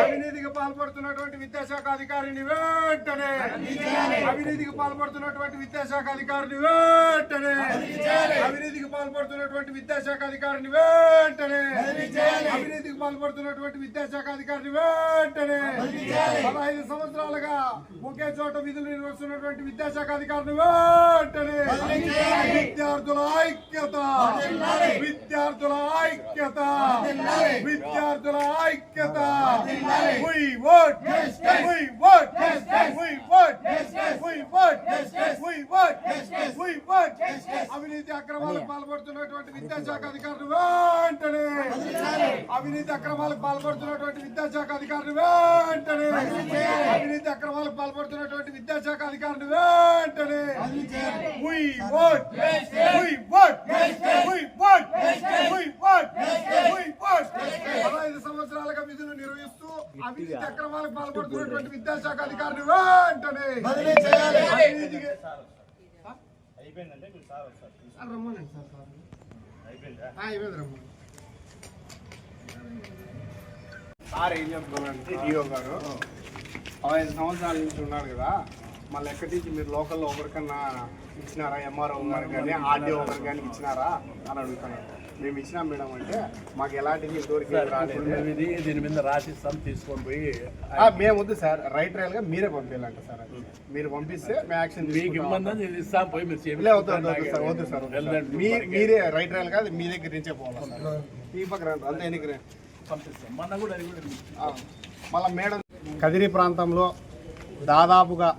అవినీతికి పాల్పడుతున్నటువంటి విద్యాశాఖ అధికారిని వెంటనే అవినీతికి పాల్పడుతున్నటువంటి విద్యాశాఖ అధికారిని వెంటనే అవినీతికి పాల్పడుతున్నటువంటి విద్యాశాఖ అధికారిని వెంటనే అవినీతికి పాల్పడుతున్నటువంటి విద్యాశాఖ అధికారిని వెంటనే 15 సంవత్సరాలుగా ఒకే చోట విధులు నిర్వహిస్తున్నటువంటి విద్యాశాఖ అధికారిని వెంటనే విద్యార్థుల ఐక్యత విద్యార్థుల ఐక్యత విద్యార్థుల ఐక్యత We vote we vote we vote we vote we vote we vote అవినీతి అక్రమాలకు పాల్పడుతున్నటువంటి విద్యాశాఖ అధికారులు వెంటనే అవినీతి అక్రమాలకు పాల్పడుతున్నటువంటి విద్యాశాఖ అధికారులు వెంటనే అవినీతి అక్రమాలకు పాల్పడుతున్నటువంటి విద్యాశాఖ అధికారులు వెంటనే We vote we vote we vote we vote we vote 15 సంవత్సరాలుగా విధులు నిర్వహిస్తూ అవినీతి అక్రమాలకు పాల్పడుతున్నటువంటి విద్యాశాఖ అధికారులు వెంటనే సార్ ఏం చెప్తున్నారంటే డిఓ గారు 15 సంవత్సరాల నుంచి ఉన్నారు కదా, మళ్ళీ ఎక్కడి నుంచి మీరు లోకల్లో ఒకరికన్నా ఇచ్చినారా? ఎంఆర్ఓ గారు కానీ ఆర్డీఓ గారు కానీ ఇచ్చినారా అని అడుగుతున్నారు. మేము ఇచ్చినాం మేడం అంటే మాకు ఎలాంటి ఇంతవరకు రాలేదు. దీని మీద రాసిస్తాం తీసుకొని పోయి మేము వద్దు సార్, రైట్ రైల్ గా మీరే పంపించాలంట సార్. మీరు పంపిస్తే మేము యాక్షన్ మీకు ఇబ్బంది ఇస్తాం పోయి మీరు వద్దు సార్ మీరే రైట్ రైల్ కాదు మీ దగ్గర నుంచే పోవాలి సార్. ఈ పక్కన అంతే ఎన్నిక పంపిస్తాం. మొన్న కూడా అది కూడా మళ్ళీ మేడం కదిరి ప్రాంతంలో దాదాపుగా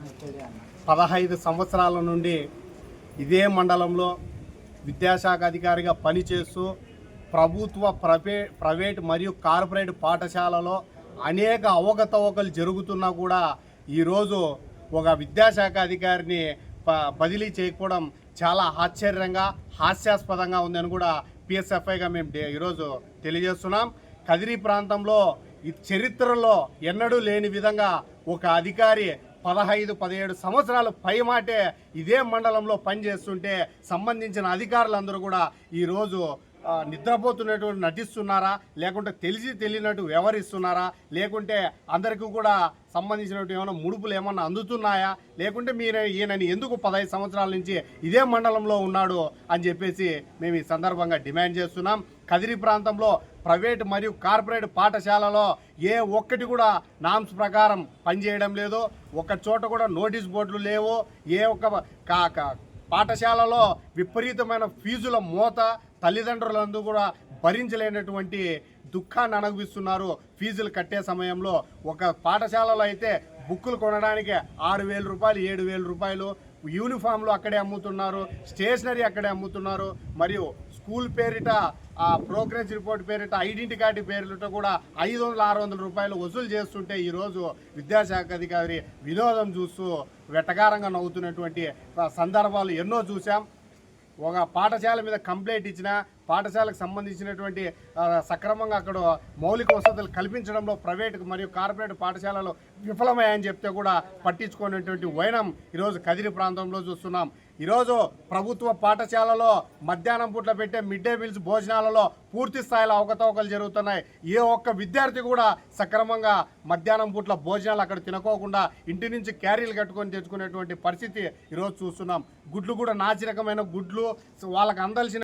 15 సంవత్సరాల నుండి ఇదే మండలంలో విద్యాశాఖ అధికారిగా పనిచేస్తూ ప్రభుత్వ ప్రైవేట్ మరియు కార్పొరేట్ పాఠశాలలో అనేక అవకతవకలు జరుగుతున్నా కూడా ఈరోజు ఒక విద్యాశాఖ అధికారిని బదిలీ చేయకపోవడం చాలా ఆశ్చర్యంగా హాస్యాస్పదంగా ఉందని కూడా పిఎస్ఎఫ్ఐగా మేము ఈరోజు తెలియజేస్తున్నాం. కదిరి ప్రాంతంలో ఈ చరిత్రలో ఎన్నడూ లేని విధంగా ఒక అధికారి 15-17 సంవత్సరాలు పైమాటే ఇదే మండలంలో పనిచేస్తుంటే సంబంధించిన అధికారులందరూ కూడా ఈరోజు నిద్రపోతున్నటువంటి నటిస్తున్నారా, లేకుంటే తెలిసి తెలియనట్టు వ్యవహరిస్తున్నారా, లేకుంటే అందరికీ కూడా సంబంధించినట్టు ఏమైనా ముడుపులు ఏమన్నా అందుతున్నాయా, లేకుంటే ఈయనని ఎందుకు 15 సంవత్సరాల నుంచి ఇదే మండలంలో ఉన్నాడు అని చెప్పేసి మేము ఈ సందర్భంగా డిమాండ్ చేస్తున్నాం. కదిరి ప్రాంతంలో ప్రైవేట్ మరియు కార్పొరేట్ పాఠశాలలో ఏ ఒక్కటి కూడా నామ్స్ ప్రకారం పనిచేయడం లేదు. ఒక చోట కూడా నోటీస్ బోర్డులు లేవు. ఏ ఒక్క పాఠశాలలో విపరీతమైన ఫీజుల మోత తల్లిదండ్రులందరూ కూడా భరించలేనటువంటి దుఃఖాన్ని అనుభవిస్తున్నారు. ఫీజులు కట్టే సమయంలో ఒక పాఠశాలలో అయితే బుక్కులు కొనడానికి 6,000 రూపాయలు 7,000 రూపాయలు, యూనిఫామ్లు అక్కడే అమ్ముతున్నారు, స్టేషనరీ అక్కడే అమ్ముతున్నారు, మరియు స్కూల్ పేరిట ప్రోగ్రెస్ రిపోర్ట్ పేరిట ఐడెంటిటీ కార్డు పేరిట కూడా 500-600 రూపాయలు వసూలు చేస్తుంటే ఈరోజు విద్యాశాఖ అధికారి వినోదం చూస్తూ వెటకారంగా నవ్వుతున్నటువంటి సందర్భాలు ఎన్నో చూసాం. ఒక పాఠశాల మీద కంప్లైంట్ ఇచ్చిన పాఠశాలకు సంబంధించినటువంటి సక్రమంగా అక్కడ మౌలిక వసతులు కల్పించడంలో ప్రైవేట్ మరియు కార్పొరేట్ పాఠశాలలు విఫలమయ్యాయని చెప్తే కూడా పట్టించుకునేటువంటి వైనం ఈరోజు కదిరి ప్రాంతంలో చూస్తున్నాం. ఈరోజు ప్రభుత్వ పాఠశాలలో మధ్యాహ్నం పూట్ల పెట్టే మిడ్ డే మీల్స్ భోజనాలలో పూర్తి స్థాయిలో అవకతవకలు జరుగుతున్నాయి. ఏ ఒక్క విద్యార్థి కూడా సక్రమంగా మధ్యాహ్నం పూట్ల భోజనాలు అక్కడ తినకోకుండా ఇంటి నుంచి క్యారీలు కట్టుకొని తెచ్చుకునేటువంటి పరిస్థితి ఈరోజు చూస్తున్నాం. గుడ్లు కూడా నాసి రకమైన గుడ్లు వాళ్ళకి అందాల్సిన